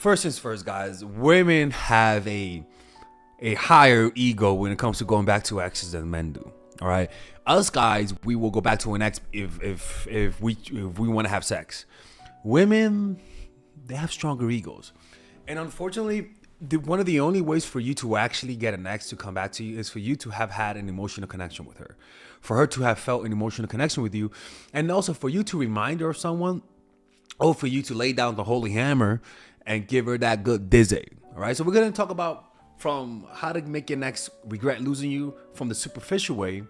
First things first, guys. Women have a higher ego when it comes to going back to exes than men do. All right, us guys, we will go back to an ex if we want to have sex. Women, they have stronger egos, and unfortunately, one of the only ways for you to actually get an ex to come back to you is for you to have had an emotional connection with her, for her to have felt an emotional connection with you, and also for you to remind her of someone, or for you to lay down the holy hammer and give her that good dizzy. All right, so we're gonna talk about from how to make your next regret losing you from the superficial way,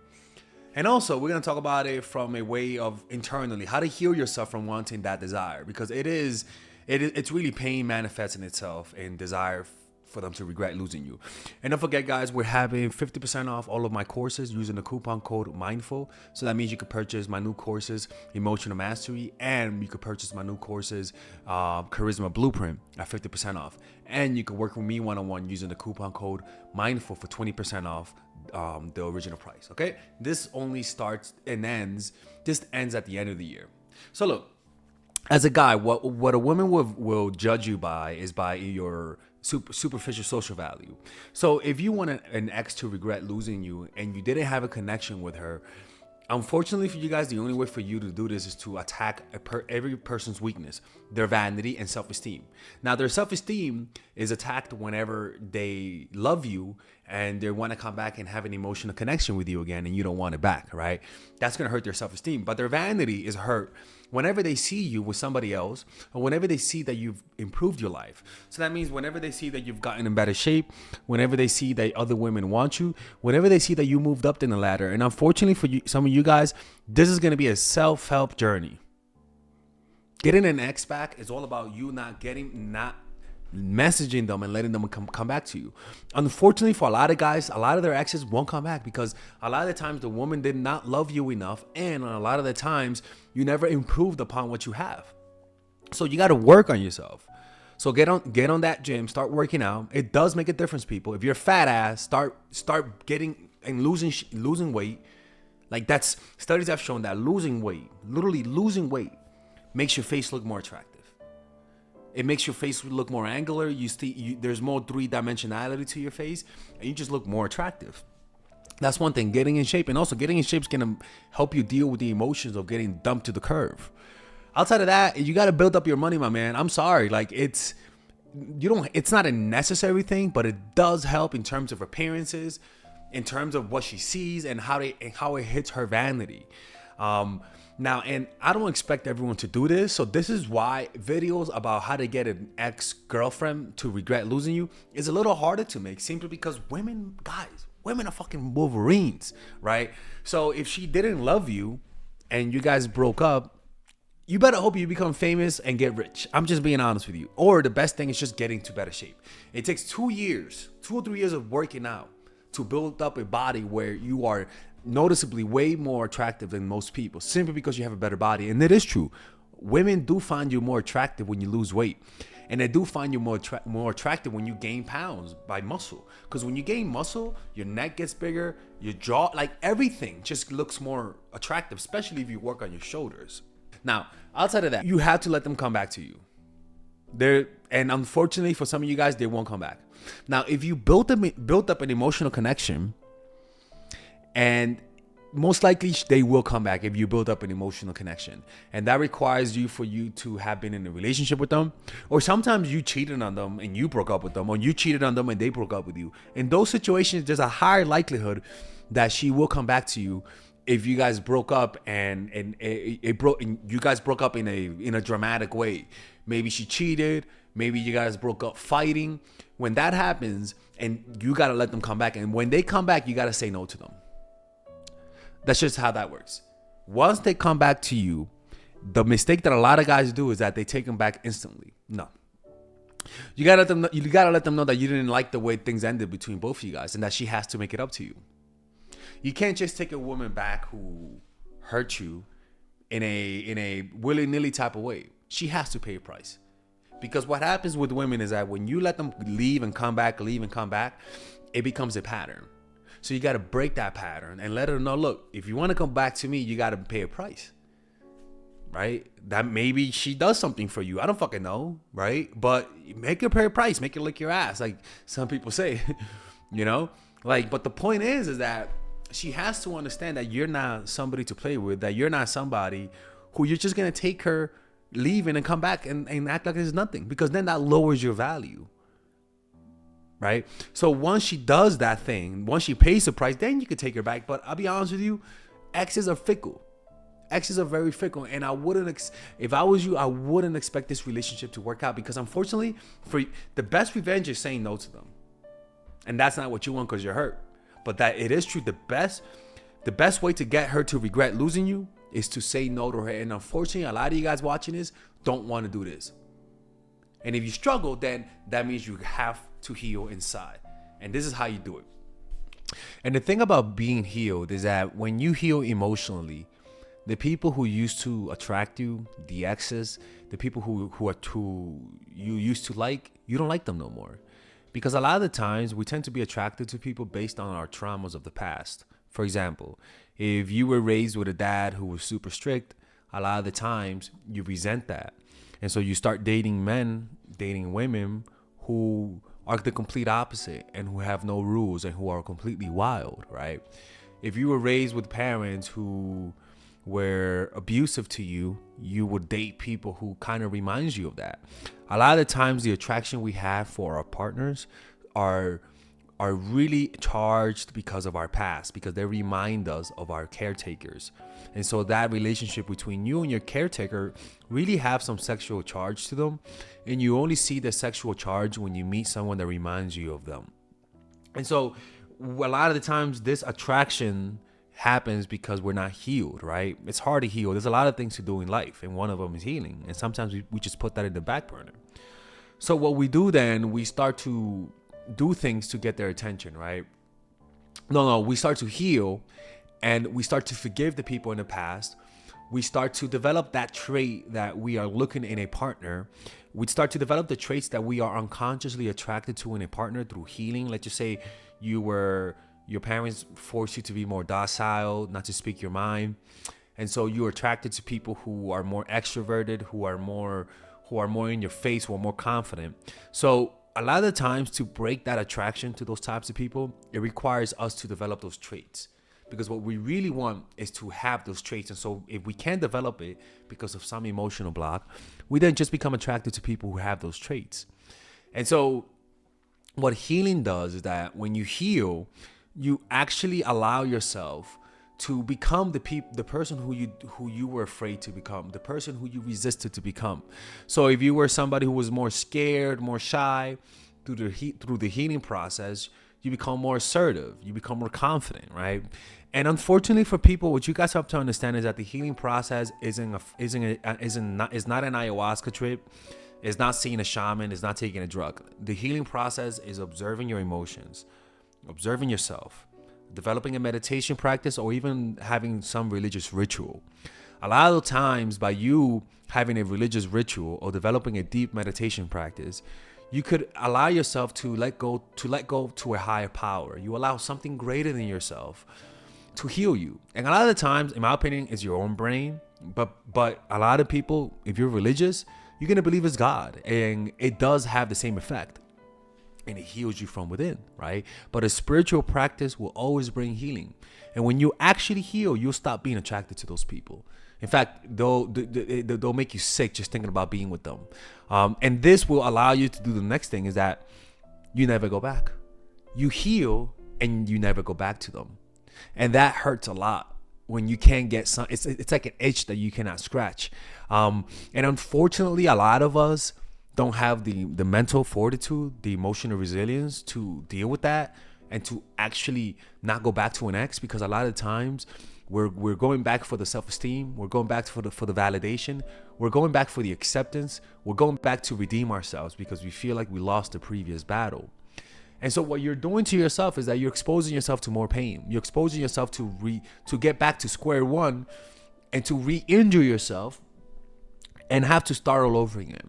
and also we're gonna talk about it from a way of internally how to heal yourself from wanting that desire, because it's really pain manifesting itself in desire for them to regret losing you. And don't forget, guys, we're having 50% off all of my courses using the coupon code MINDFUL. So that means you could purchase my new courses, Emotional Mastery, and you could purchase my new courses, Charisma Blueprint, at 50% off. And you can work with me one-on-one using the coupon code MINDFUL for 20% off the original price. Okay, this only starts and ends. This ends at the end of the year. So look, as a guy, what a woman will judge you by is by your superficial social value. So if you want an ex to regret losing you and you didn't have a connection with her, unfortunately for you guys, the only way for you to do this is to attack every person's weakness, their vanity and self-esteem. Now, their self-esteem is attacked whenever they love you and they want to come back and have an emotional connection with you again, and you don't want it back, right? That's going to hurt their self-esteem. But their vanity is hurt whenever they see you with somebody else, or whenever they see that you've improved your life. So that means whenever they see that you've gotten in better shape, whenever they see that other women want you, whenever they see that you moved up in the ladder. And unfortunately for you, some of you guys, this is going to be a self-help journey. Getting an ex back is all about you not messaging them and letting them come back to you. Unfortunately for a lot of guys, a lot of their exes won't come back because a lot of the times the woman did not love you enough, and a lot of the times you never improved upon what you have. So you got to work on yourself. So get on that gym, start working out. It does make a difference, people. If you're a fat ass, start getting and losing weight. Like, that's, studies have shown that literally losing weight makes your face look more attractive. It makes your face look more angular. There's more three-dimensionality to your face, and you just look more attractive. That's one thing, getting in shape. And also getting in shape is going to help you deal with the emotions of getting dumped to the curb. Outside of that, you got to build up your money, my man. I'm sorry. Like, it's not a necessary thing, but it does help in terms of appearances, in terms of what she sees and how it hits her vanity. Now, and I don't expect everyone to do this. So this is why videos about how to get an ex-girlfriend to regret losing you is a little harder to make, simply because women are fucking Wolverines, right? So if she didn't love you and you guys broke up, you better hope you become famous and get rich. I'm just being honest with you. Or the best thing is just getting to better shape. It takes 2 or 3 years of working out to build up a body where you are noticeably way more attractive than most people, simply because you have a better body. And it is true. Women do find you more attractive when you lose weight. And they do find you more attractive when you gain pounds by muscle. Because when you gain muscle, your neck gets bigger, your jaw, like everything just looks more attractive, especially if you work on your shoulders. Now, outside of that, you have to let them come back to you. And unfortunately for some of you guys, they won't come back. Now, if you built up an emotional connection, and most likely they will come back if you build up an emotional connection, and that requires for you to have been in a relationship with them, or sometimes you cheated on them and you broke up with them, or you cheated on them and they broke up with you. In those situations, there's a higher likelihood that she will come back to you if you guys broke up and you guys broke up in a dramatic way. Maybe she cheated, maybe you guys broke up fighting. When that happens, and you got to let them come back, and when they come back, you got to say no to them. That's just how that works. Once they come back to you, the mistake that a lot of guys do is that they take them back instantly. No. You gotta let them know that you didn't like the way things ended between both of you guys, and that she has to make it up to you. You can't just take a woman back who hurt you in a willy-nilly type of way. She has to pay a price. Because what happens with women is that when you let them leave and come back, it becomes a pattern. So you got to break that pattern and let her know, look, if you want to come back to me, you got to pay a price. right? That maybe she does something for you. I don't fucking know, right? But make her pay a price, make her lick your ass, like some people say, you know? Like, but the point is that she has to understand that you're not somebody to play with, that you're not somebody who you're just gonna take her leaving and come back and act like there's nothing, because then that lowers your value. Right? So once she does that thing, once she pays the price, then you can take her back. But I'll be honest with you, exes are fickle. Exes are very fickle, and I wouldn't, if I was you, I wouldn't expect this relationship to work out, because unfortunately, for the best revenge is saying no to them, and that's not what you want because you're hurt. But that it is true. The best way to get her to regret losing you is to say no to her. And unfortunately, a lot of you guys watching this don't want to do this. And if you struggle, then that means you have to heal inside, and this is how you do it. And the thing about being healed is that when you heal emotionally, the people who used to attract you, the exes, the people who you used to like, you don't like them no more. Because a lot of the times we tend to be attracted to people based on our traumas of the past. For example, if you were raised with a dad who was super strict, a lot of the times you resent that. And so you start dating men, dating women who are the complete opposite and who have no rules and who are completely wild, right? If you were raised with parents who were abusive to you, you would date people who kind of reminds you of that. A lot of the times the attraction we have for our partners are really charged because of our past, because they remind us of our caretakers. And so that relationship between you and your caretaker really have some sexual charge to them, and you only see the sexual charge when you meet someone that reminds you of them. And so a lot of the times this attraction happens because we're not healed, right? It's hard to heal. There's a lot of things to do in life, and one of them is healing. And sometimes we just put that in the back burner. So what we do then, we start to do things to get their attention, right? No, we start to heal, and we start to forgive the people in the past. We start to develop that trait that we are looking in a partner. We start to develop the traits that we are unconsciously attracted to in a partner through healing. Let's just say your parents forced you to be more docile, not to speak your mind. And so you're attracted to people who are more extroverted, who are more in your face, who are more confident. So a lot of the times, to break that attraction to those types of people, it requires us to develop those traits, because what we really want is to have those traits. And so if we can't develop it because of some emotional block, we then just become attracted to people who have those traits. And so what healing does is that when you heal, you actually allow yourself to become the person who you were afraid to become, the person who you resisted to become. So if you were somebody who was more scared, more shy, through the healing process, you become more assertive, you become more confident, right? And unfortunately for people, what you guys have to understand is that the healing process is not an ayahuasca trip. It's not seeing a shaman. It's not taking a drug. The healing process is observing your emotions, observing yourself, developing a meditation practice, or even having some religious ritual. A lot of the times, by you having a religious ritual or developing a deep meditation practice, you could allow yourself to let go to a higher power. You allow something greater than yourself to heal you. And a lot of the times, in my opinion, it's your own brain. But a lot of people, if you're religious, you're going to believe it's God, and it does have the same effect. And it heals you from within, right? But a spiritual practice will always bring healing. And when you actually heal, you'll stop being attracted to those people. In fact, they'll make you sick just thinking about being with them. And this will allow you to do the next thing, is that you never go back. You heal and you never go back to them. And that hurts a lot when you can't get some, it's like an itch that you cannot scratch. And unfortunately, a lot of us don't have the mental fortitude, the emotional resilience to deal with that and to actually not go back to an ex, because a lot of times we're going back for the self-esteem, we're going back for the validation, we're going back for the acceptance, we're going back to redeem ourselves because we feel like we lost the previous battle. And so what you're doing to yourself is that you're exposing yourself to more pain. You're exposing yourself to get back to square one and to re-injure yourself and have to start all over again.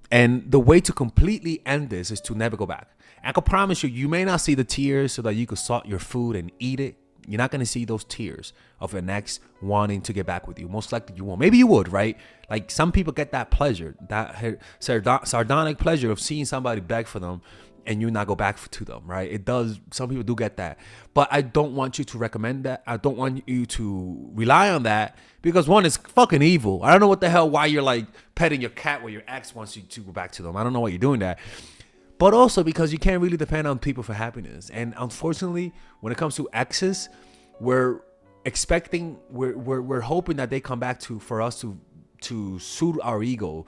And the way to completely end this is to never go back. I can promise you, you may not see the tears so that you could salt your food and eat it, You're not gonna see those tears of an ex wanting to get back with you. Most likely you won't. Maybe you would, right? Like some people get that pleasure, that sardonic pleasure of seeing somebody beg for them and you not go back to them, right? It does. Some people do get that, but I don't want you to recommend that. I don't want you to rely on that because one, it's fucking evil. I don't know what the hell why you're like petting your cat when your ex wants you to go back to them. I don't know why you're doing that. But also because you can't really depend on people for happiness. And unfortunately, when it comes to exes, we're hoping that they come back for us to soothe our ego.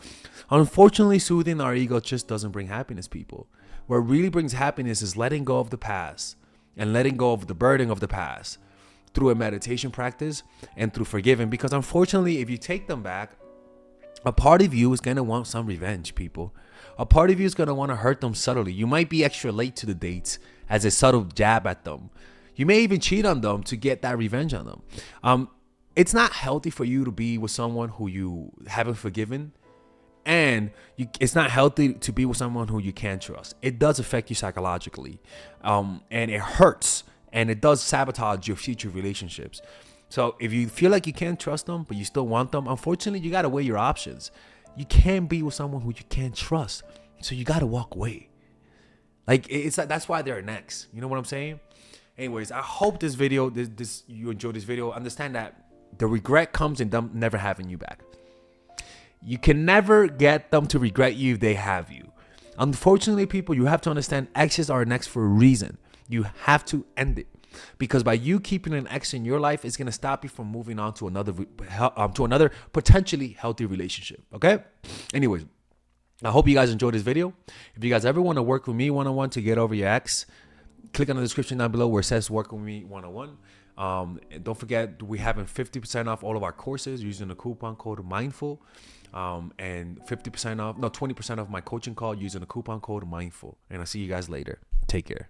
Unfortunately, soothing our ego just doesn't bring happiness, people. What really brings happiness is letting go of the past and letting go of the burden of the past through a meditation practice and through forgiving. Because unfortunately, if you take them back, a part of you is going to want some revenge, people. A part of you is going to want to hurt them subtly. You might be extra late to the dates as a subtle jab at them. You may even cheat on them to get that revenge on them. It's not healthy for you to be with someone who you haven't forgiven. And it's not healthy to be with someone who you can't trust. It does affect you psychologically. And it hurts. And it does sabotage your future relationships. So if you feel like you can't trust them, but you still want them, unfortunately, you got to weigh your options. You can't be with someone who you can't trust. So you got to walk away. Like, that's why they're an ex. You know what I'm saying? Anyways, I hope this video, you enjoyed this video. Understand that the regret comes in them never having you back. You can never get them to regret you if they have you. Unfortunately, people, you have to understand exes are an ex for a reason. You have to end it. Because by you keeping an ex in your life, it's going to stop you from moving on to another potentially healthy relationship. Okay? Anyways, I hope you guys enjoyed this video. If you guys ever want to work with me one-on-one to get over your ex, click on the description down below where it says work with me one-on-one. And don't forget, we having 50% off all of our courses using the coupon code MINDFUL. And 20% off my coaching call using the coupon code MINDFUL. And I'll see you guys later. Take care.